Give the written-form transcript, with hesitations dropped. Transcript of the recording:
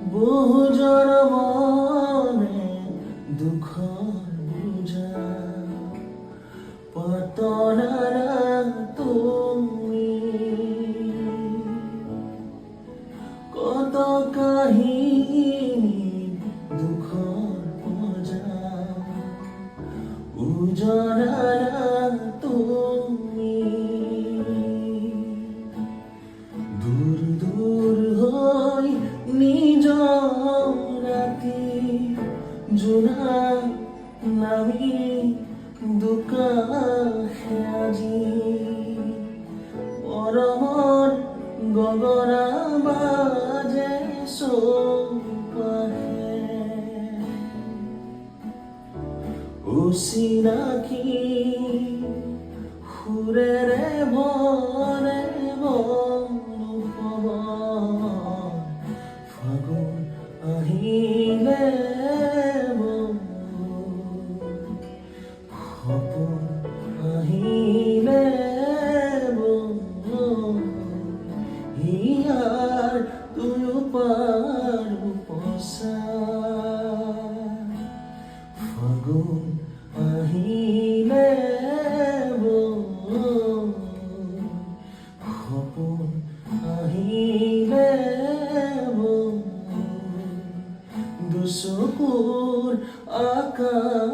বহু জনমনে দুঃখ বুঝা পাতনারা তুমি কত কাহিনী দুঃখ বোঝা উজনারা তুমি দূর দূর হই নিজ রাতি জোনা নামি দুকা খেয়াজি পরমর গগনা বাজে সোপাহে উসিনাকি সুরেৰে ভৰে ফাগুন আহিলে সপোন আহিলে হিয়াৰ তুয়ো পাৰো পছা ফাগুন আহিলে সপোন আহিলে দুচকুৰ আকাশ